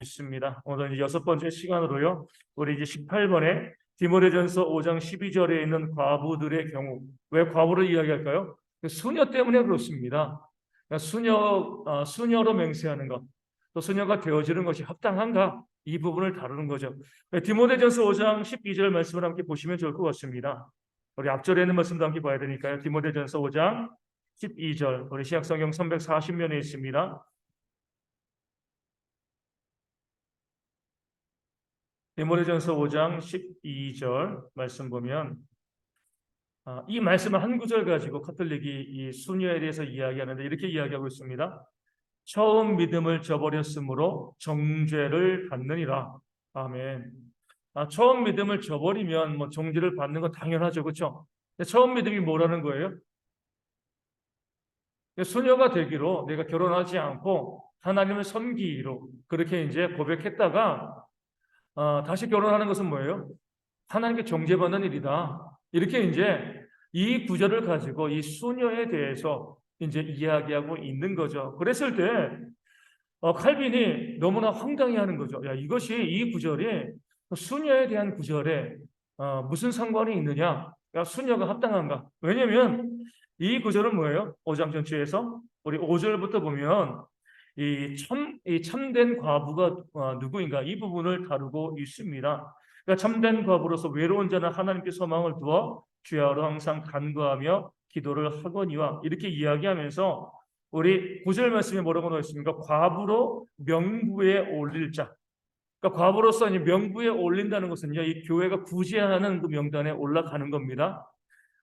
있습니다. 오늘 이제 6번째 시간으로요. 우리 이제 18번에 디모데전서 5장 12절에 있는 과부들의 경우, 왜 과부를 이야기할까요? 수녀 때문에 그렇습니다. 그러니까 수녀로 맹세하는 것, 또 수녀가 되어지는 것이 합당한가? 이 부분을 다루는 거죠. 디모데전서 5장 12절 말씀을 함께 보시면 좋을 것 같습니다. 우리 앞절에 있는 말씀도 함께 봐야 되니까요. 디모데전서 5장 12절, 우리 신약성경 340면에 있습니다. 디모데전서 5장 12절 말씀 보면 이 말씀을 한 구절 가지고 카톨릭이 이 수녀에 대해서 이야기하는데 이렇게 이야기하고 있습니다. 처음 믿음을 저버렸으므로 정죄를 받느니라. 아멘. 처음 믿음을 저버리면 뭐 정죄를 받는 건 당연하죠, 그렇죠? 처음 믿음이 뭐라는 거예요? 수녀가 되기로 내가 결혼하지 않고 하나님을 섬기기로 그렇게 이제 고백했다가 다시 결혼하는 것은 뭐예요? 하나님께 정죄받는 일이다. 이렇게 이제 이 구절을 가지고 이 수녀에 대해서 이제 이야기하고 있는 거죠. 그랬을 때 칼빈이 너무나 황당해하는 거죠. 야, 이것이 이 구절이 수녀에 대한 구절에 무슨 상관이 있느냐? 야, 수녀가 합당한가? 왜냐하면 이 구절은 뭐예요? 5장 전체에서 우리 5절부터 보면 이 참된 과부가 누구인가 이 부분을 다루고 있습니다. 그러니까 참된 과부로서 외로운 자는 하나님께 소망을 두어 주야로 항상 간구하며 기도를 하거니와 이렇게 이야기하면서 우리 9절 말씀에 뭐라고 나와 있습니까? 과부로 명부에 올릴 자. 그러니까 과부로서 명부에 올린다는 것은요, 이 교회가 구제하는 그 명단에 올라가는 겁니다.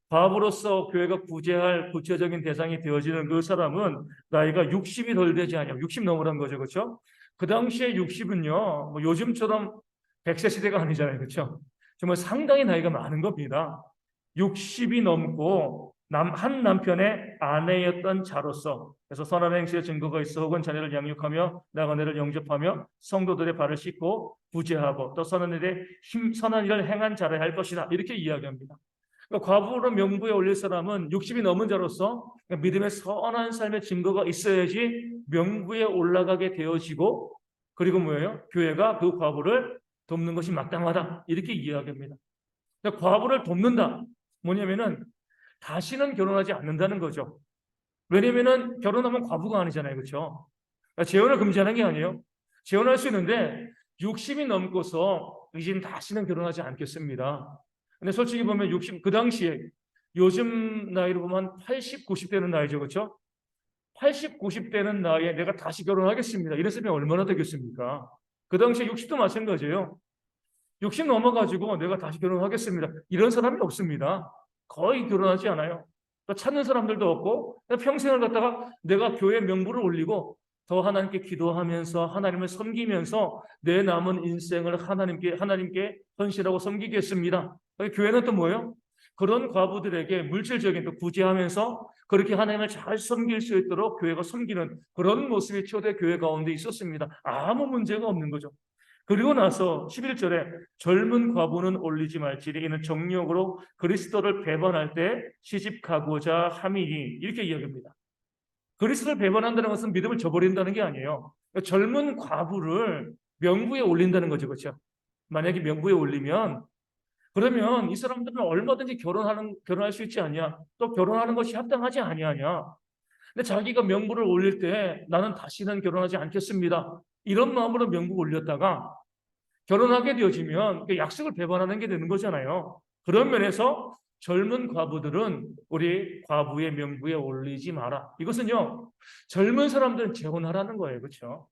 과부로서 교회가 구제할 구체적인 대상이 되어지는 그 사람은 나이가 60이 덜 되지 않냐, 60 넘으란 거죠, 그렇죠? 그 당시에 60은요, 뭐 요즘처럼 100세 시대가 아니잖아요, 그렇죠? 정말 상당히 나이가 많은 겁니다. 60이 넘고 한 남편의 아내였던 자로서 그래서 선한 행실의 증거가 있어 혹은 자녀를 양육하며 나그네를 영접하며 성도들의 발을 씻고 구제하고 또 선한 일을 행한 자라 할 것이다 이렇게 이야기합니다. 그러니까 과부로 명부에 올릴 사람은 60이 넘은 자로서 믿음의 선한 삶의 증거가 있어야지 명부에 올라가게 되어지고 그리고 뭐예요? 교회가 그 과부를 돕는 것이 마땅하다 이렇게 이야기합니다. 그러니까 과부를 돕는다 뭐냐면은 다시는 결혼하지 않는다는 거죠. 왜냐면은 결혼하면 과부가 아니잖아요, 그렇죠? 그러니까 재혼을 금지하는 게 아니에요. 재혼할 수 있는데 60이 넘고서 이제는 다시는 결혼하지 않겠습니다. 근데 솔직히 보면 60, 그 당시에 요즘 나이로 보면 80, 90대는 나이죠, 그렇죠? 80, 90대는 나이에 내가 다시 결혼하겠습니다. 이랬으면 얼마나 되겠습니까? 그 당시에 60도 마찬가지예요. 60 넘어가지고 내가 다시 결혼하겠습니다. 이런 사람이 없습니다. 거의 결혼하지 않아요. 또 찾는 사람들도 없고 평생을 갖다가 내가 교회 명부를 올리고 더 하나님께 기도하면서 하나님을 섬기면서 내 남은 인생을 하나님께 헌신하고 섬기겠습니다. 교회는 또 뭐예요? 그런 과부들에게 물질적인 또 구제하면서 그렇게 하나님을 잘 섬길 수 있도록 교회가 섬기는 그런 모습이 초대 교회 가운데 있었습니다. 아무 문제가 없는 거죠. 그리고 나서 11절에 젊은 과부는 올리지 말지니 이는 정욕으로 그리스도를 배반할 때 시집가고자 함이니 이렇게 이야기합니다. 그리스도를 배반한다는 것은 믿음을 저버린다는 게 아니에요. 젊은 과부를 명부에 올린다는 거죠, 그렇죠? 만약에 명부에 올리면 그러면 이 사람들은 얼마든지 결혼할 수 있지 않냐? 또 결혼하는 것이 합당하지 아니하냐? 근데 자기가 명부를 올릴 때 나는 다시는 결혼하지 않겠습니다. 이런 마음으로 명부 올렸다가 결혼하게 되어지면 약속을 배반하는 게 되는 거잖아요. 그런 면에서 젊은 과부들은 우리 과부의 명부에 올리지 마라. 이것은요, 젊은 사람들은 재혼하라는 거예요. 그렇죠?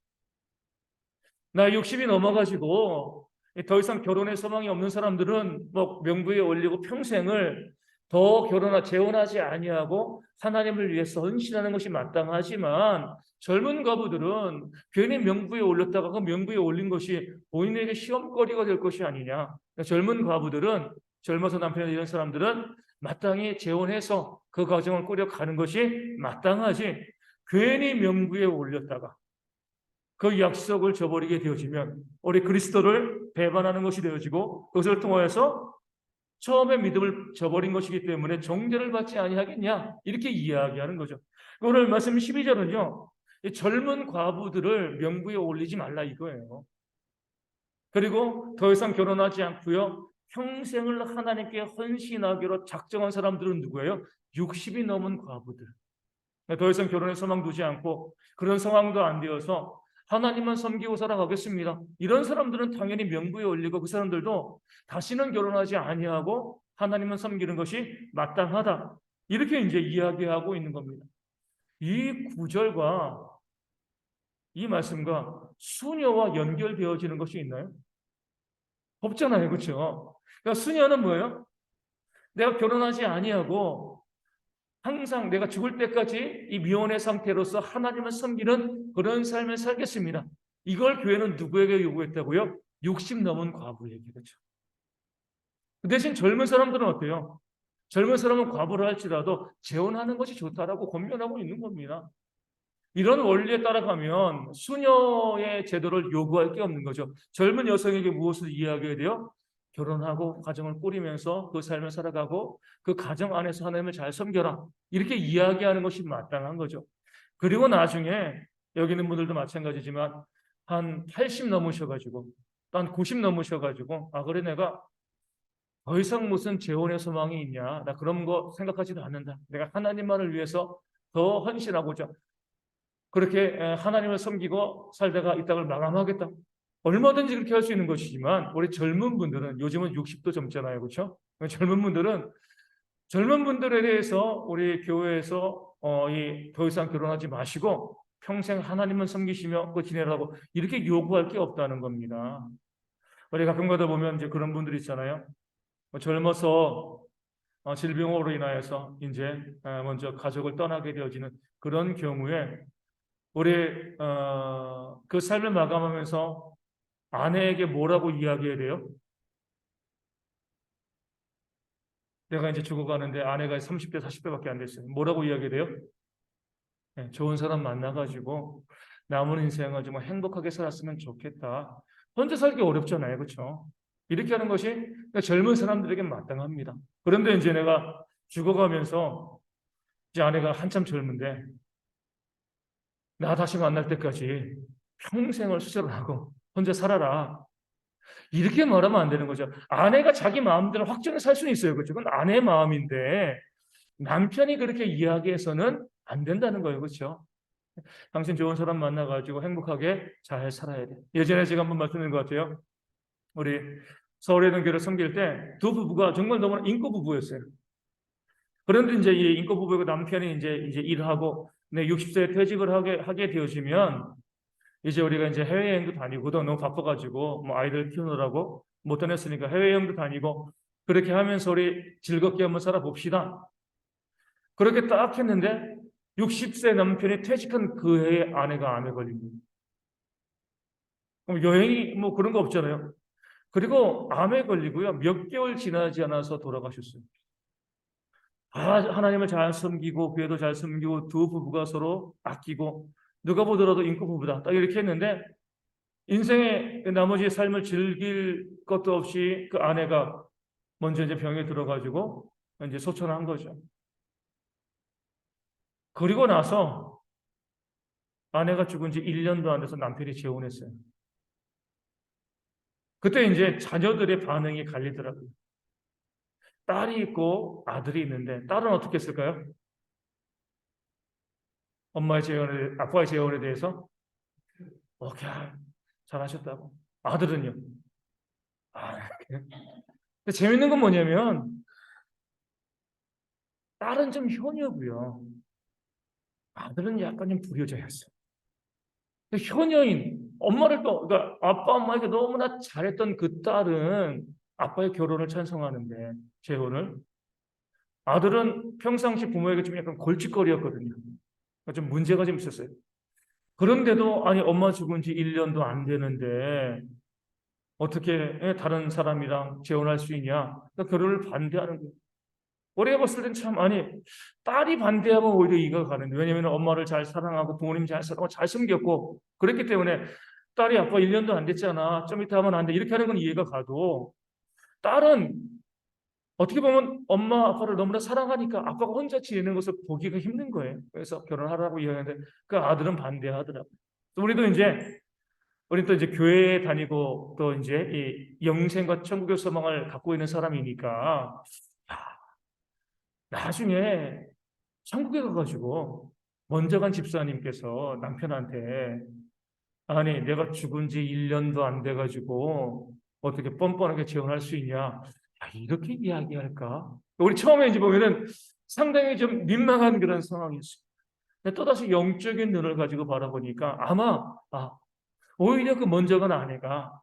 나 60이 넘어가지고 더 이상 결혼의 소망이 없는 사람들은 뭐 명부에 올리고 평생을 더 재혼하지 아니하고 하나님을 위해서 헌신하는 것이 마땅하지만 젊은 과부들은 괜히 명부에 올렸다가 그 명부에 올린 것이 본인에게 시험거리가 될 것이 아니냐. 그러니까 젊은 과부들은 젊어서 남편이 이런 사람들은 마땅히 재혼해서 그 과정을 꾸려가는 것이 마땅하지 괜히 명부에 올렸다가 그 약속을 저버리게 되어지면 우리 그리스도를 배반하는 것이 되어지고 그것을 통하여서 처음에 믿음을 저버린 것이기 때문에 정죄를 받지 아니하겠냐 이렇게 이야기하는 거죠. 오늘 말씀 12절은요. 젊은 과부들을 명부에 올리지 말라 이거예요. 그리고 더 이상 결혼하지 않고요. 평생을 하나님께 헌신하기로 작정한 사람들은 누구예요? 60이 넘은 과부들. 더 이상 결혼에 소망 두지 않고 그런 상황도 안 되어서 하나님만 섬기고 살아가겠습니다. 이런 사람들은 당연히 명부에 올리고 그 사람들도 다시는 결혼하지 아니하고 하나님만 섬기는 것이 마땅하다. 이렇게 이제 이야기하고 있는 겁니다. 이 구절과 이 말씀과 수녀와 연결되어지는 것이 있나요? 없잖아요. 그렇죠? 그러니까 수녀는 뭐예요? 내가 결혼하지 아니하고 항상 내가 죽을 때까지 이 미혼의 상태로서 하나님을 섬기는 그런 삶을 살겠습니다. 이걸 교회는 누구에게 요구했다고요? 60 넘은 과부에게. 그렇죠? 그 대신 젊은 사람들은 어때요? 젊은 사람은 과부를 할지라도 재혼하는 것이 좋다라고 권면하고 있는 겁니다. 이런 원리에 따라가면 수녀의 제도를 요구할 게 없는 거죠. 젊은 여성에게 무엇을 이야기해야 돼요? 결혼하고 가정을 꾸리면서 그 삶을 살아가고 그 가정 안에서 하나님을 잘 섬겨라. 이렇게 이야기하는 것이 마땅한 거죠. 그리고 나중에 여기 있는 분들도 마찬가지지만 한 80 넘으셔가지고 한 90 넘으셔가지고 그래 내가 더 이상 무슨 재혼의 소망이 있냐. 나 그런 거 생각하지도 않는다. 내가 하나님만을 위해서 더 헌신하고자 그렇게 하나님을 섬기고 살다가 이 땅을 마감하겠다. 얼마든지 그렇게 할 수 있는 것이지만 우리 젊은 분들은 요즘은 60도 젊잖아요. 그렇죠? 젊은 분들에 대해서 우리 교회에서 더 이상 결혼하지 마시고 평생 하나님을 섬기시며 그 지내라고 이렇게 요구할 게 없다는 겁니다. 우리 가끔가다 보면 이제 그런 분들이 있잖아요. 젊어서 질병으로 인하여서 이제 먼저 가족을 떠나게 되어지는 그런 경우에 우리 그 삶을 마감하면서 아내에게 뭐라고 이야기해야 돼요? 내가 이제 죽어가는데 아내가 30대, 40대밖에 안 됐어요. 뭐라고 이야기해야 돼요? 네, 좋은 사람 만나가지고 남은 인생을 정말 행복하게 살았으면 좋겠다. 혼자 살기 어렵잖아요. 그렇죠? 이렇게 하는 것이 젊은 사람들에게 마땅합니다. 그런데 이제 내가 죽어가면서 이제 아내가 한참 젊은데 나 다시 만날 때까지 평생을 수술하고 혼자 살아라. 이렇게 말하면 안 되는 거죠. 아내가 자기 마음대로 확정해 살 수는 있어요. 그렇죠? 그건 아내의 마음인데 남편이 그렇게 이야기해서는 안 된다는 거예요. 그렇죠? 당신 좋은 사람 만나가지고 행복하게 잘 살아야 돼. 예전에 제가 한번 말씀드린 것 같아요. 우리 서울에 있는 교회를 섬길 때 두 부부가 정말 너무나 인고 부부였어요. 그런데 이제 이 인고 부부가 남편이 이제 일하고 60세에 퇴직을 하게 되어지면 이제 우리가 이제 해외여행도 다니고 그동안 너무 바빠가지고 뭐 아이들 키우느라고 못 다녔으니까 해외여행도 다니고 그렇게 하면서 우리 즐겁게 한번 살아봅시다. 그렇게 딱 했는데 60세 남편이 퇴직한 그 해에 아내가 암에 걸린 거예요. 그럼 여행이 뭐 그런 거 없잖아요. 그리고 암에 걸리고요. 몇 개월 지나지 않아서 돌아가셨어요. 하나님을 잘 섬기고 교회도 잘 섬기고 두 부부가 서로 아끼고 누가 보더라도 인고 부부다. 딱 이렇게 했는데 인생의 나머지 삶을 즐길 것도 없이 그 아내가 먼저 이제 병에 들어가지고 이제 소천한 거죠. 그리고 나서 아내가 죽은 지 1년도 안 돼서 남편이 재혼했어요. 그때 이제 자녀들의 반응이 갈리더라고요. 딸이 있고 아들이 있는데 딸은 어떻게 했을까요? 아빠의 재혼에 대해서 오케이 잘하셨다고. 아들은요? 그래? 근데 재밌는 건 뭐냐면 딸은 좀 효녀고요. 아들은 약간 좀 불효자였어요. 효녀인 엄마를 그러니까 아빠 엄마에게 너무나 잘했던 그 딸은 아빠의 결혼을 찬성하는데 재혼을 아들은 평상시 부모에게 좀 약간 골칫거리였거든요. 그러니까 좀 문제가 좀 있었어요. 그런데도 아니 엄마 죽은 지 1년도 안 되는데 어떻게 다른 사람이랑 재혼할 수 있냐? 그러니까 결혼을 반대하는 거예요. 우리가 봤을 땐 참 아니 딸이 반대하면 오히려 이해가 가는데 왜냐하면 엄마를 잘 사랑하고 부모님 잘 사랑하고 잘 섬겼고 그랬기 때문에 딸이 아빠 1년도 안 됐잖아. 좀 이따 하면 안 돼. 이렇게 하는 건 이해가 가도 딸은 어떻게 보면 엄마 아빠를 너무나 사랑하니까 아빠가 혼자 지내는 것을 보기가 힘든 거예요. 그래서 결혼하라고 이야기하는데 그 아들은 반대하더라고요. 우리도 이제 우리 또 이제 교회에 다니고 또 이제 이 영생과 천국의 소망을 갖고 있는 사람이니까 나중에 천국에 가가지고 먼저 간 집사님께서 남편한테 아니 내가 죽은 지 1년도 안 돼가지고 어떻게 뻔뻔하게 재혼할 수 있냐 이렇게 이야기할까? 우리 처음에 이제 보면은 상당히 좀 민망한 그런 상황이었어요. 또다시 영적인 눈을 가지고 바라보니까 아마 오히려 그 먼저 간 아내가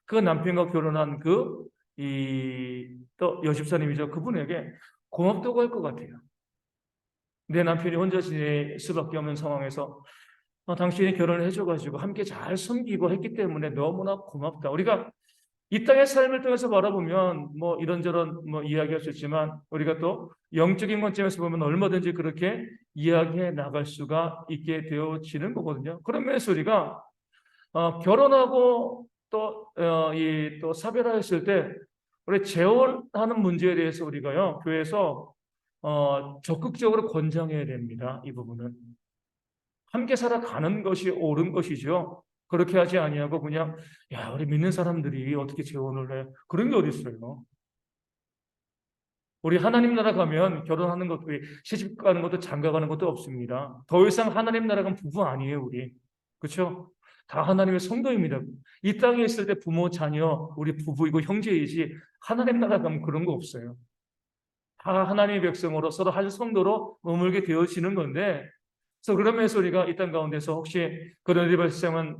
그 남편과 결혼한 그 이 또 여집사님이죠. 그분에게 고맙다고 할 것 같아요. 내 남편이 혼자 지낼 수밖에 없는 상황에서 당신이 결혼을 해줘가지고 함께 잘 섬기고 했기 때문에 너무나 고맙다. 우리가 이 땅의 삶을 통해서 바라보면 뭐 이런저런 뭐 이야기할 수 있지만 우리가 또 영적인 관점에서 보면 얼마든지 그렇게 이야기해 나갈 수가 있게 되어지는 거거든요. 그런 면에서 우리가 결혼하고 또 사별하였을 때 우리 재혼하는 문제에 대해서 우리가요 교회에서 적극적으로 권장해야 됩니다. 이 부분은 함께 살아가는 것이 옳은 것이죠. 그렇게 하지 아니하고 그냥 야 우리 믿는 사람들이 어떻게 재혼을 해 그런 게 어디 있어요. 우리 하나님 나라 가면 결혼하는 것도 시집 가는 것도 장가 가는 것도 없습니다. 더 이상 하나님 나라 가면 부부 아니에요 우리. 그렇죠? 다 하나님의 성도입니다. 이 땅에 있을 때 부모 자녀 우리 부부이고 형제이지 하나님 나라 가면 그런 거 없어요. 다 하나님의 백성으로 서로 한 성도로 머물게 되어지는 건데 그래서 그런 면에서 우리가 이 땅 가운데서 혹시 그런 일이 발생은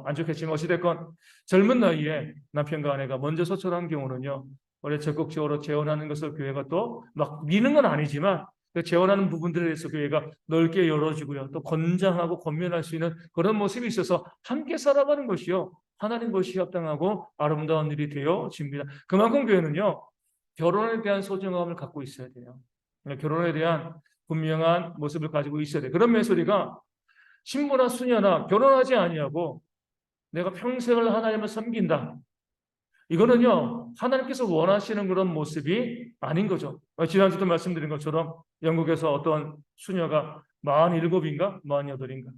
안 좋겠지만 어찌됐건 젊은 나이에 남편과 아내가 먼저 소천한 경우는요 원래 적극적으로 재혼하는 것을 교회가 또 막 미는 건 아니지만 그 재혼하는 부분들에 대해서 교회가 넓게 열어주고요 또 권장하고 권면할 수 있는 그런 모습이 있어서 함께 살아가는 것이요 하나님 것이 합당하고 아름다운 일이 되어집니다. 그만큼 교회는요 결혼에 대한 소중함을 갖고 있어야 돼요. 결혼에 대한 분명한 모습을 가지고 있어야 돼요. 그런 면에서 우리가 신부나 수녀나 결혼하지 아니하고 내가 평생을 하나님을 섬긴다. 이거는요 하나님께서 원하시는 그런 모습이 아닌 거죠. 지난주도 말씀드린 것처럼 영국에서 어떤 수녀가 47인가 48인가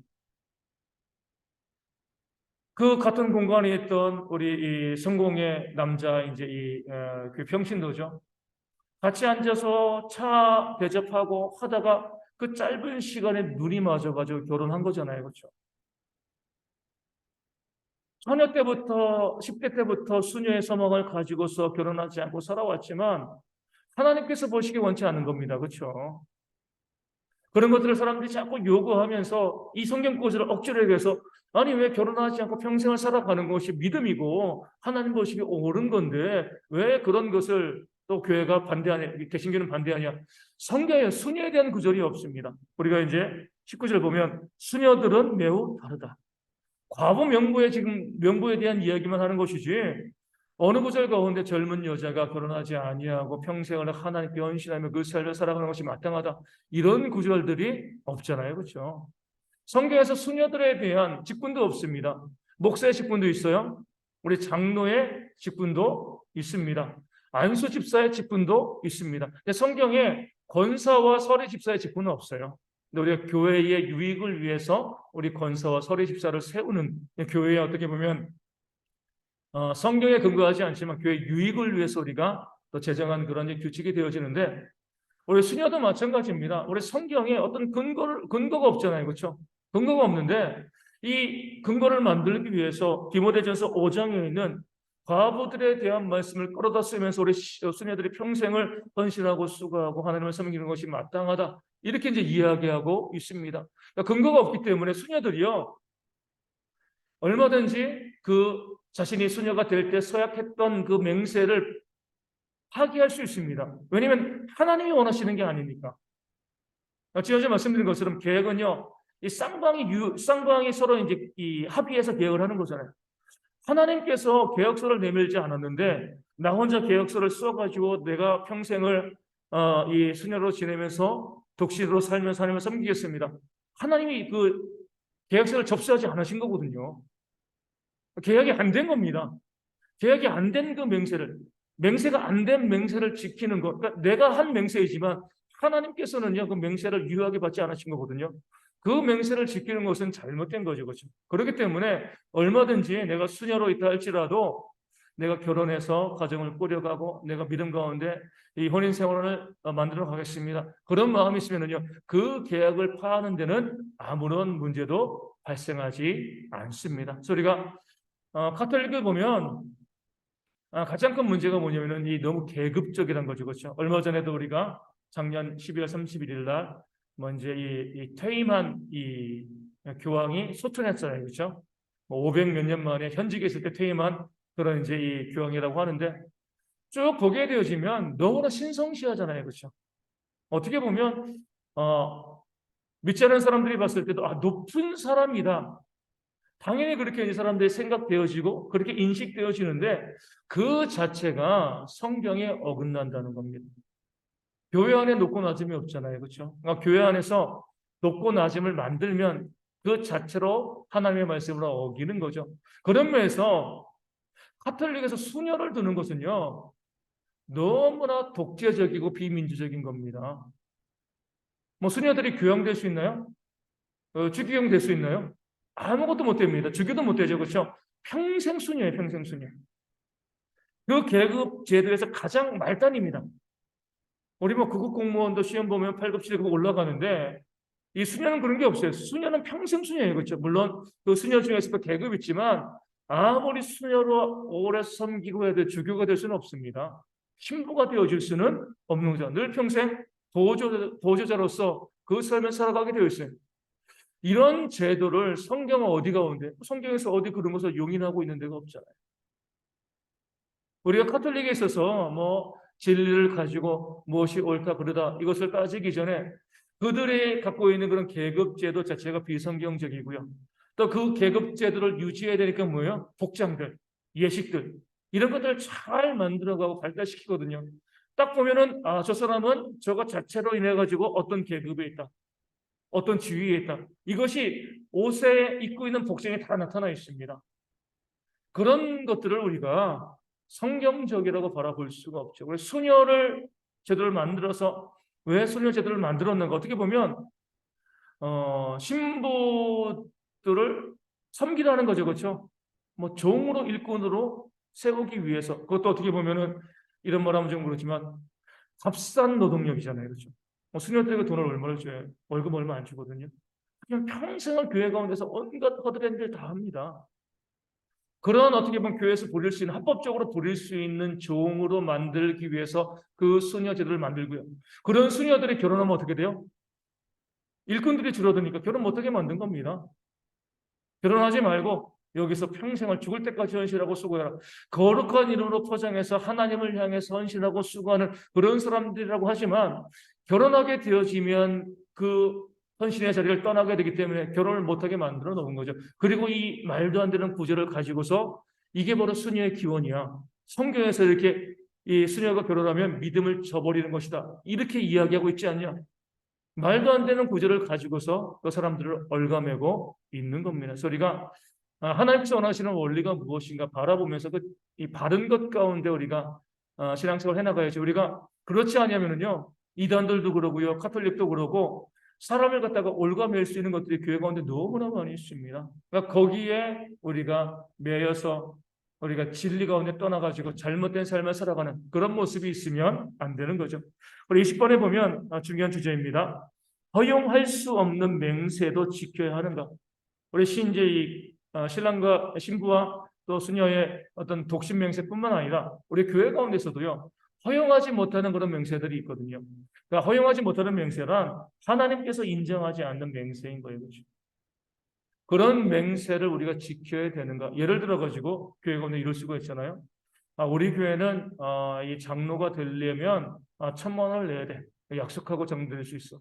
그 같은 공간에 있던 우리 이 성공의 남자 이제 그 평신도죠. 같이 앉아서 차 대접하고 하다가 그 짧은 시간에 눈이 맞아가지고 결혼한 거잖아요. 그렇죠? 처녀 때부터 10대 때부터 수녀의 서막을 가지고서 결혼하지 않고 살아왔지만 하나님께서 보시기 원치 않은 겁니다. 그렇죠? 그런 것들을 사람들이 자꾸 요구하면서 이 성경 구절을 억지로 해서 아니 왜 결혼하지 않고 평생을 살아가는 것이 믿음이고 하나님 보시기 옳은 건데 왜 그런 것을 또 교회가 반대하냐 개신교는 반대하냐 성경에 수녀에 대한 구절이 없습니다. 우리가 이제 19절 보면 수녀들은 매우 다르다. 과부 명부에 지금 명부에 대한 이야기만 하는 것이지 어느 구절 가운데 젊은 여자가 결혼하지 아니하고 평생을 하나님께 헌신하며 그 삶을 살아가는 것이 마땅하다. 이런 구절들이 없잖아요. 그렇죠? 성경에서 수녀들에 대한 직분도 없습니다. 목사의 직분도 있어요. 우리 장로의 직분도 있습니다. 안수 집사의 직분도 있습니다. 근데 성경에 권사와 서리 집사의 직분은 없어요. 근데 우리가 교회의 유익을 위해서 우리 권사와 서리 집사를 세우는 교회에 어떻게 보면 성경에 근거하지 않지만 교회 유익을 위해서 우리가 또 제정한 그런 규칙이 되어지는데 우리 수녀도 마찬가지입니다. 우리 성경에 어떤 근거가 없잖아요. 그렇죠? 근거가 없는데 이 근거를 만들기 위해서 디모데전서 5장에 있는 과부들에 대한 말씀을 끌어다 쓰면서 우리 수녀들이 평생을 헌신하고 수고하고 하나님을 섬기는 것이 마땅하다. 이렇게 이제 이야기하고 있습니다. 그러니까 근거가 없기 때문에 수녀들이요. 얼마든지 그 자신이 수녀가 될 때 서약했던 그 맹세를 파기할 수 있습니다. 왜냐하면 하나님이 원하시는 게 아니니까. 지난주에 말씀드린 것처럼 계획은요, 이 쌍방이 서로 이제 이 합의해서 계획을 하는 거잖아요. 하나님께서 계약서를 내밀지 않았는데 나 혼자 계약서를 써가지고 내가 평생을 이 수녀로 지내면서 독신으로 살면서 하나님을 섬기겠습니다. 하나님이 그 계약서를 접수하지 않으신 거거든요. 계약이 안 된 겁니다. 계약이 안 된 그 맹세가 안 된 맹세를 지키는 것. 그러니까 내가 한 맹세이지만 하나님께서는요 그 맹세를 유효하게 받지 않으신 거거든요. 그 맹세를 지키는 것은 잘못된 거죠. 그렇죠? 그렇기 때문에 얼마든지 내가 수녀로 있다 할지라도 내가 결혼해서 가정을 꾸려가고 내가 믿음 가운데 이 혼인 생활을 만들어 가겠습니다. 그런 마음이 있으면은요, 그 계약을 파하는 데는 아무런 문제도 발생하지 않습니다. 그래서 우리가 카톨릭을 보면 가장 큰 문제가 뭐냐면은 이 너무 계급적이라는 거죠. 그렇죠? 얼마 전에도 우리가 작년 12월 31일 날 먼저 이 퇴임한 이 교황이 소천했잖아요. 그렇죠? 뭐 500 몇 년 만에 현직에 있을 때 퇴임한 그런 이제 이 교황이라고 하는데 쭉 보게 되어지면 너무나 신성시하잖아요. 그렇죠? 어떻게 보면 믿지 않는 사람들이 봤을 때도 높은 사람이다. 당연히 그렇게 이 사람들이 생각되어지고 그렇게 인식되어지는데 그 자체가 성경에 어긋난다는 겁니다. 교회 안에 높고 낮음이 없잖아요. 그렇죠? 그러니까 교회 안에서 높고 낮음을 만들면 그 자체로 하나님의 말씀을 어기는 거죠. 그런 면에서 카톨릭에서 수녀를 두는 것은요, 너무나 독재적이고 비민주적인 겁니다. 뭐 수녀들이 교양될 수 있나요? 주기경 될 수 있나요? 아무것도 못 됩니다. 주기도 못 되죠. 그렇죠? 평생 수녀예요. 평생 수녀. 그 계급 제도에서 가장 말단입니다. 우리 뭐 구급 공무원도 시험 보면 8급, 7급 올라가는데 이 수녀는 그런 게 없어요. 수녀는 평생 수녀예요. 그렇죠? 물론 그 수녀 중에서 또 계급이 있지만 아무리 수녀로 오래 섬기고 해도 주교가 될 수는 없습니다. 신부가 되어줄 수는 없는 거죠. 늘 평생 보조자로서 그 삶을 살아가게 되어 있어요. 이런 제도를 성경은 어디 가운데? 성경에서 어디 그런 것을 용인하고 있는 데가 없잖아요. 우리가 카톨릭에 있어서 뭐 진리를 가지고 무엇이 옳다 그르다 이것을 따지기 전에 그들이 갖고 있는 그런 계급제도 자체가 비성경적이고요. 또 그 계급제도를 유지해야 되니까 뭐예요? 복장들, 예식들 이런 것들을 잘 만들어가고 발달시키거든요. 딱 보면은 저 사람은 저거 자체로 인해 가지고 어떤 계급에 있다. 어떤 지위에 있다. 이것이 옷에 입고 있는 복장에 다 나타나 있습니다. 그런 것들을 우리가 성경적이라고 바라볼 수가 없죠. 그래서 수녀를 제도를 만들어서 왜 수녀 제도를 만들었는가? 어떻게 보면 신부들을 섬기라는 거죠, 그렇죠? 뭐 종으로 일꾼으로 세우기 위해서 그것도 어떻게 보면은 이런 말하면 좀 그렇지만 값싼 노동력이잖아요, 그렇죠? 뭐 수녀들에게 돈을 얼마를 줘요? 월급 얼마 안 주거든요. 그냥 평생을 교회 가운데서 온갖 허드렛일 다 합니다. 그런 어떻게 보면 교회에서 부릴 수 있는 합법적으로 부릴 수 있는 종으로 만들기 위해서 그 수녀 제도를 만들고요. 그런 수녀들이 결혼하면 어떻게 돼요? 일꾼들이 줄어드니까 결혼 못하게 만든 겁니다. 결혼하지 말고 여기서 평생을 죽을 때까지 헌신하고 수고해라. 거룩한 이름으로 포장해서 하나님을 향해서 헌신하고 수고하는 그런 사람들이라고 하지만 결혼하게 되어지면 그 헌신의 자리를 떠나게 되기 때문에 결혼을 못하게 만들어 놓은 거죠. 그리고 이 말도 안 되는 구절을 가지고서 이게 바로 수녀의 기원이야. 성경에서 이렇게 이 수녀가 결혼하면 믿음을 저버리는 것이다. 이렇게 이야기하고 있지 않냐? 말도 안 되는 구절을 가지고서 그 사람들을 얽어매고 있는 겁니다. 그래서 우리가 하나님께서 원하시는 원리가 무엇인가 바라보면서 이 바른 것 가운데 우리가 신앙생활을 해나가야죠. 우리가 그렇지 않으면은요, 이단들도 그러고요, 카톨릭도 그러고 사람을 갖다가 얽어맬 수 있는 것들이 교회 가운데 너무나 많이 있습니다. 그러니까 거기에 우리가 매여서 우리가 진리 가운데 떠나가지고 잘못된 삶을 살아가는 그런 모습이 있으면 안 되는 거죠. 우리 20번에 보면 중요한 주제입니다. 허용할 수 없는 맹세도 지켜야 하는가? 우리 신제의 신랑과 신부와 또 수녀의 어떤 독신 맹세뿐만 아니라 우리 교회 가운데서도요, 허용하지 못하는 그런 맹세들이 있거든요. 그러니까 허용하지 못하는 맹세란 하나님께서 인정하지 않는 맹세인 거예요. 그렇죠? 그런 맹세를 우리가 지켜야 되는가? 예를 들어 가지고 교회 가운데 이럴 수가 있잖아요. 우리 교회는 이 장로가 되려면 1,000만 원을 내야 돼. 약속하고 장로될 수 있어.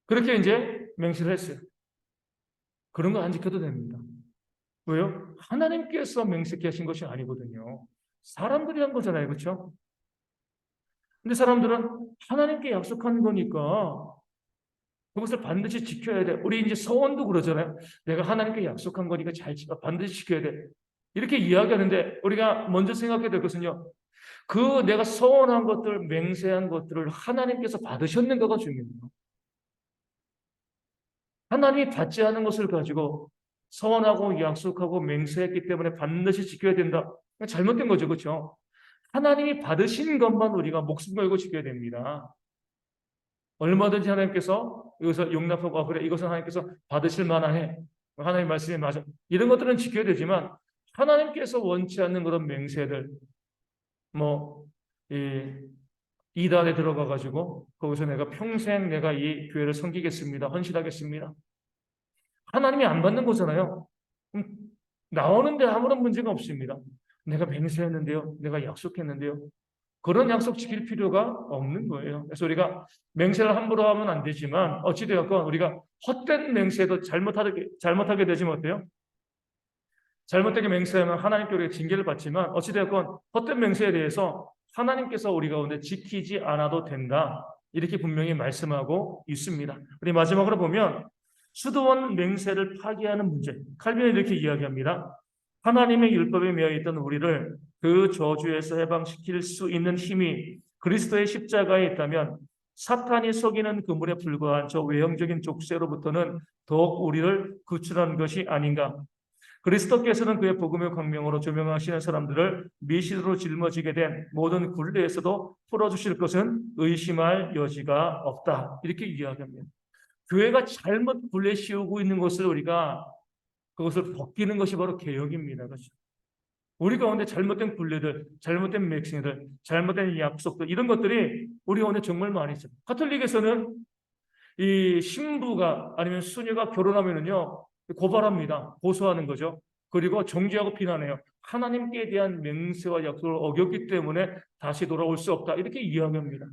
그렇게 이제 맹세를 했어요. 그런 거 안 지켜도 됩니다. 왜요? 하나님께서 맹세케 하신 것이 아니거든요. 사람들이 한 거잖아요. 그렇죠? 근데 사람들은 하나님께 약속한 거니까 그것을 반드시 지켜야 돼. 우리 이제 서원도 그러잖아요. 내가 하나님께 약속한 거니까 반드시 지켜야 돼. 이렇게 이야기하는데 우리가 먼저 생각해야 될 것은요. 그 내가 서원한 것들, 맹세한 것들을 하나님께서 받으셨는가가 중요해요. 하나님이 받지 않은 것을 가지고 서원하고 약속하고 맹세했기 때문에 반드시 지켜야 된다. 잘못된 거죠. 그렇죠? 하나님이 받으신 것만 우리가 목숨 걸고 지켜야 됩니다. 얼마든지 하나님께서 이것을 용납하고 그래 이것은 하나님께서 받으실 만하해. 하나님 말씀이 맞아. 이런 것들은 지켜야 되지만 하나님께서 원치 않는 그런 맹세들 뭐 이단에 들어가 가지고 거기서 내가 평생 내가 이 교회를 섬기겠습니다. 헌신하겠습니다. 하나님이 안 받는 거잖아요. 나오는데 아무런 문제가 없습니다. 내가 맹세했는데요. 내가 약속했는데요. 그런 약속 지킬 필요가 없는 거예요. 그래서 우리가 맹세를 함부로 하면 안 되지만 어찌되었건 우리가 헛된 맹세도 잘못하게 되지면 어때요? 잘못되게 맹세하면 하나님께 우리가 징계를 받지만 어찌되었건 헛된 맹세에 대해서 하나님께서 우리 가운데 지키지 않아도 된다. 이렇게 분명히 말씀하고 있습니다. 우리 마지막으로 보면 수도원 맹세를 파기하는 문제. 칼빈은 이렇게 이야기합니다. 하나님의 율법에 매여 있던 우리를 그 저주에서 해방시킬 수 있는 힘이 그리스도의 십자가에 있다면 사탄이 속이는 그물에 불과한 저 외형적인 족쇄로부터는 더욱 우리를 구출하는 것이 아닌가. 그리스도께서는 그의 복음의 광명으로 조명하시는 사람들을 미시로 짊어지게 된 모든 굴레에서도 풀어주실 것은 의심할 여지가 없다. 이렇게 이야기합니다. 교회가 잘못 굴레 씌우고 있는 것을 우리가 그것을 벗기는 것이 바로 개혁입니다. 그렇죠? 우리 가운데 잘못된 굴레들, 잘못된 맥심들, 잘못된 약속들 이런 것들이 우리 가운데 정말 많이 있어요. 가톨릭에서는 이 신부가 아니면 수녀가 결혼하면은요 고발합니다. 고소하는 거죠. 그리고 정죄하고 비난해요. 하나님께 대한 맹세와 약속을 어겼기 때문에 다시 돌아올 수 없다. 이렇게 이야기합니다.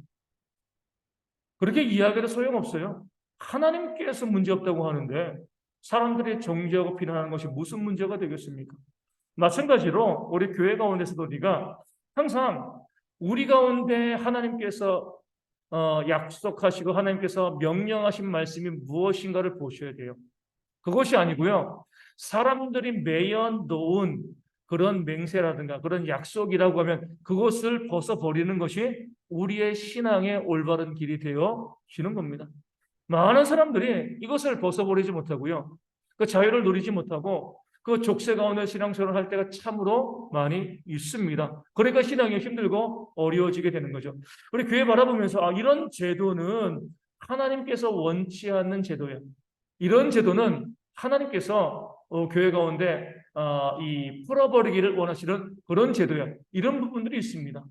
그렇게 이야기해도 소용없어요. 하나님께서 문제없다고 하는데 사람들이 정죄하고 비난하는 것이 무슨 문제가 되겠습니까? 마찬가지로 우리 교회 가운데서도 우리가 항상 우리 가운데 하나님께서 약속하시고 하나님께서 명령하신 말씀이 무엇인가를 보셔야 돼요. 그것이 아니고요. 사람들이 매여 놓은 그런 맹세라든가 그런 약속이라고 하면 그것을 벗어버리는 것이 우리의 신앙의 올바른 길이 되어지는 겁니다. 많은 사람들이 이것을 벗어버리지 못하고요. 그 자유를 누리지 못하고 그 족쇄 가운데 신앙생활을 할 때가 참으로 많이 있습니다. 그러니까 신앙이 힘들고 어려워지게 되는 거죠. 우리 교회 바라보면서 이런 제도는 하나님께서 원치 않는 제도예요. 이런 제도는 하나님께서 교회 가운데 이 풀어버리기를 원하시는 그런 제도야. 이런 부분들이 있습니다.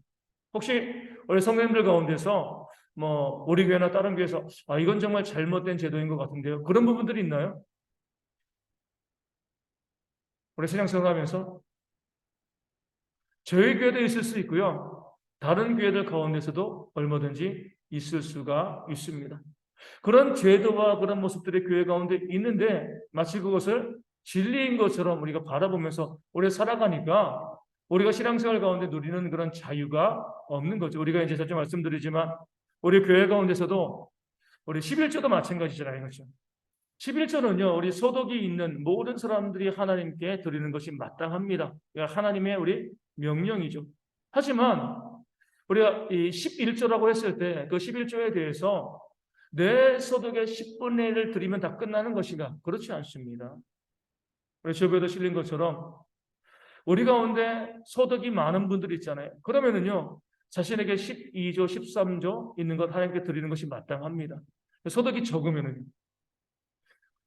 혹시 우리 성도님들 가운데서 뭐 우리 교회나 다른 교회에서 이건 정말 잘못된 제도인 것 같은데요. 그런 부분들이 있나요? 우리 신앙생활하면서 저희 교회도 있을 수 있고요. 다른 교회들 가운데서도 얼마든지 있을 수가 있습니다. 그런 제도와 그런 모습들이 교회 가운데 있는데 마치 그것을 진리인 것처럼 우리가 바라보면서 오래 살아가니까 우리가 신앙생활 가운데 누리는 그런 자유가 없는 거죠. 우리가 이제 자주 말씀드리지만 우리 교회 가운데서도 우리 11조도 마찬가지잖아요. 그렇죠? 11조는요. 우리 소득이 있는 모든 사람들이 하나님께 드리는 것이 마땅합니다. 그러니까 하나님의 우리 명령이죠. 하지만 우리가 이 11조라고 했을 때 그 11조에 대해서 내 소득의 10분의 1을 드리면 다 끝나는 것인가? 그렇지 않습니다. 우리 저에도 실린 것처럼 우리 가운데 소득이 많은 분들이 있잖아요. 그러면은요, 자신에게 12조, 13조 있는 것 하나님께 드리는 것이 마땅합니다. 소득이 적으면은요,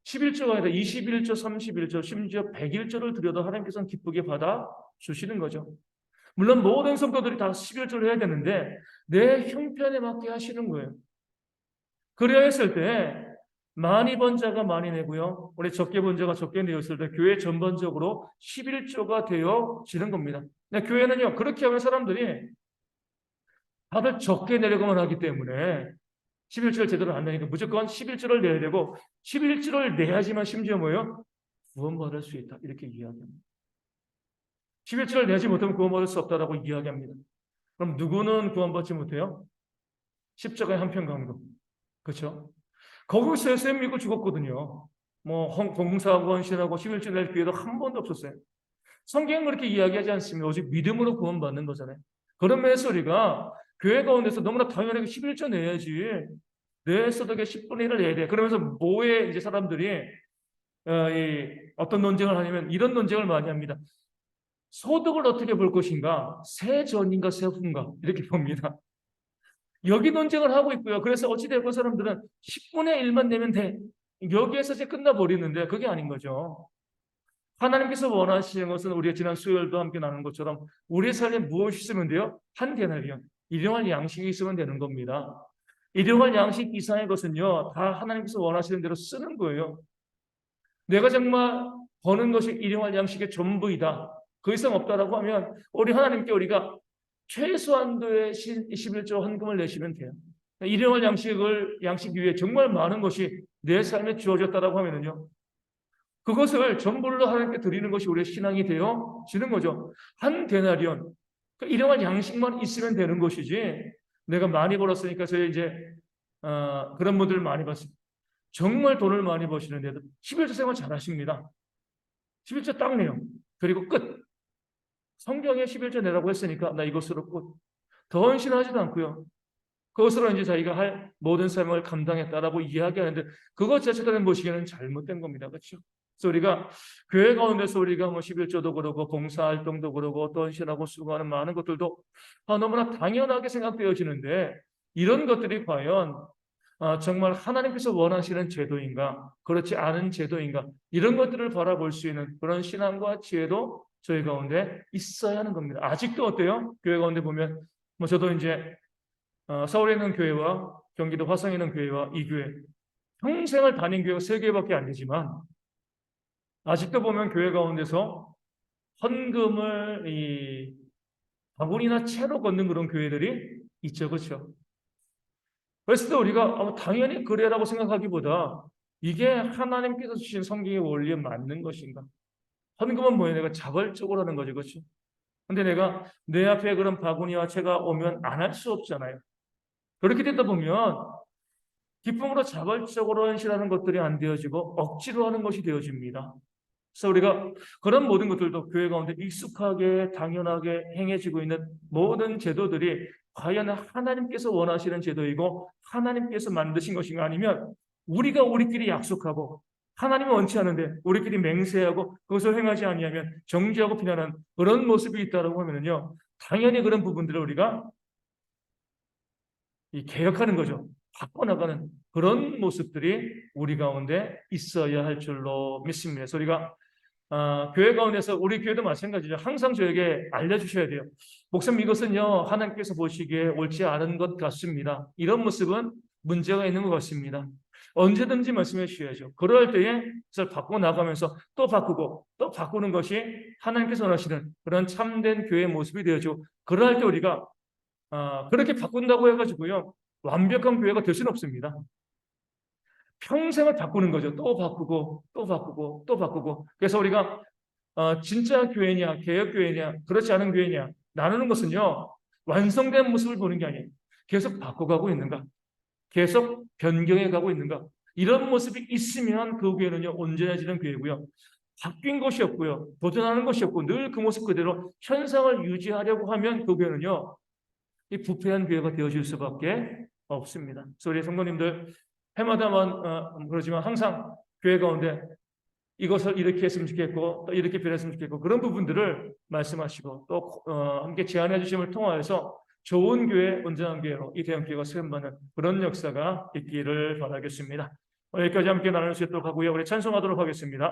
11조가 아니라 21조, 31조, 심지어 101조를 드려도 하나님께서는 기쁘게 받아 주시는 거죠. 물론 모든 성도들이 다 11조를 해야 되는데 내 형편에 맞게 하시는 거예요. 그래야 했을 때 많이 번 자가 많이 내고요. 우리 적게 번 자가 적게 내었을 때 교회 전반적으로 11조가 되어지는 겁니다. 근데 교회는요. 그렇게 하면 사람들이 다들 적게 내려고만 하기 때문에 11조를 제대로 안 내니까 무조건 11조를 내야 되고 11조를 내야지만 심지어 뭐예요? 구원받을 수 있다. 이렇게 이야기합니다. 11조를 내지 못하면 구원받을 수 없다라고 이야기합니다. 그럼 누구는 구원받지 못해요? 십자가의 한편 강도. 그렇죠? 거기서 예수님 믿고 죽었거든요. 뭐 봉사하고 헌신하고 11조 낼 기회도 한 번도 없었어요. 성경은 그렇게 이야기하지 않습니다. 오직 믿음으로 구원받는 거잖아요. 그런 면에서 우리가 교회 가운데서 너무나 당연하게 11조 내야지 내 소득의 10분의 1을 내야 돼. 그러면서 뭐에 이제 사람들이 어떤 논쟁을 하냐면 이런 논쟁을 많이 합니다. 소득을 어떻게 볼 것인가? 세 전인가 세 후인가? 이렇게 봅니다. 여기 논쟁을 하고 있고요. 그래서 어찌되고 사람들은 10분의 1만 내면 돼. 여기에서 이제 끝나버리는데 그게 아닌 거죠. 하나님께서 원하시는 것은 우리가 지난 수요일도 함께 나눈 것처럼 우리의 삶에 무엇이 있으면 돼요? 한 데나리온, 일용할 양식이 있으면 되는 겁니다. 일용할 양식 이상의 것은요, 다 하나님께서 원하시는 대로 쓰는 거예요. 내가 정말 버는 것이 일용할 양식의 전부이다. 그 이상 없다라고 하면 우리 하나님께 우리가 최소한도의 21조 헌금을 내시면 돼요. 일용할 양식 위에 정말 많은 것이 내 삶에 주어졌다라고 하면은요, 그것을 전부를 하나님께 드리는 것이 우리의 신앙이 되어지는 거죠. 한 데나리온, 일용할 양식만 있으면 되는 것이지. 내가 많이 벌었으니까 저희 이제 그런 분들 많이 봤습니다. 정말 돈을 많이 버시는데도 11조 생활 잘하십니다. 11조 딱 내요. 그리고 끝. 성경에 11조 내라고 했으니까 나 이것으로 끝. 더 헌신하지도 않고요. 그것으로 이제 자기가 할 모든 삶을 감당했다라고 이야기하는데 그것 자체가 보시기에는 잘못된 겁니다. 그렇죠? 그래서 우리가 교회 가운데서 우리가 뭐 11조도 그러고 봉사활동도 그러고 또 헌신하고 수고하는 많은 것들도 너무나 당연하게 생각되어지는데 이런 것들이 과연 정말 하나님께서 원하시는 제도인가 그렇지 않은 제도인가 이런 것들을 바라볼 수 있는 그런 신앙과 지혜도 저희 가운데 있어야 하는 겁니다. 아직도 어때요? 교회 가운데 보면 뭐 저도 이제 서울에 있는 교회와 경기도 화성에 있는 교회와 이 교회 평생을 다닌 교회가 3개밖에 안 되지만 아직도 보면 교회 가운데서 헌금을 바구니나 채로 걷는 그런 교회들이 있죠. 그렇죠? 그래서 우리가 당연히 그래라고 생각하기보다 이게 하나님께서 주신 성경의 원리에 맞는 것인가? 헌금은 뭐예요? 내가 자발적으로 하는 거죠. 그렇죠? 근데 내가 내 앞에 그런 바구니와 채가 오면 안 할 수 없잖아요. 그렇게 되다 보면 기쁨으로 자발적으로 헌신하는 것들이 안 되어지고 억지로 하는 것이 되어집니다. 그래서 우리가 그런 모든 것들도 교회 가운데 익숙하게 당연하게 행해지고 있는 모든 제도들이 과연 하나님께서 원하시는 제도이고 하나님께서 만드신 것인가 아니면 우리가 우리끼리 약속하고 하나님은 원치 않은데 우리끼리 맹세하고 그것을 행하지 아니하면 정죄하고 비난하는 그런 모습이 있다고 하면요 당연히 그런 부분들을 우리가 개혁하는 거죠. 바꿔나가는 그런 모습들이 우리 가운데 있어야 할 줄로 믿습니다. 그래서 우리가 교회 가운데서 우리 교회도 마찬가지죠. 항상 저에게 알려주셔야 돼요. 목사님 이것은요 하나님께서 보시기에 옳지 않은 것 같습니다. 이런 모습은 문제가 있는 것 같습니다. 언제든지 말씀해 주셔야죠. 그럴 때에 그것을 바꿔 나가면서 또 바꾸고 또 바꾸는 것이 하나님께서 원하시는 그런 참된 교회의 모습이 되어죠. 그럴 때 우리가 그렇게 바꾼다고 해가지고요 완벽한 교회가 될 수는 없습니다. 평생을 바꾸는 거죠. 또 바꾸고 또 바꾸고 또 바꾸고. 그래서 우리가 진짜 교회냐 개혁교회냐 그렇지 않은 교회냐 나누는 것은요 완성된 모습을 보는 게 아니에요. 계속 바꿔가고 있는가 계속 변경해 가고 있는가 이런 모습이 있으면 그 교회는요 온전해지는 교회고요. 바뀐 것이 없고요 도전하는 것이 없고 늘 그 모습 그대로 현상을 유지하려고 하면 그 교회는요 이 부패한 교회가 되어질 수밖에 없습니다. 그래서 우리 성도님들 해마다만 그러지만 항상 교회 가운데 이것을 이렇게 했으면 좋겠고 또 이렇게 변했으면 좋겠고 그런 부분들을 말씀하시고 또 함께 제안해 주심을 통하여서 좋은 교회, 온전한 교회로 이 대형교회가 세움받는 그런 역사가 있기를 바라겠습니다. 여기까지 함께 나눌 수 있도록 하고요. 우리 찬송하도록 하겠습니다.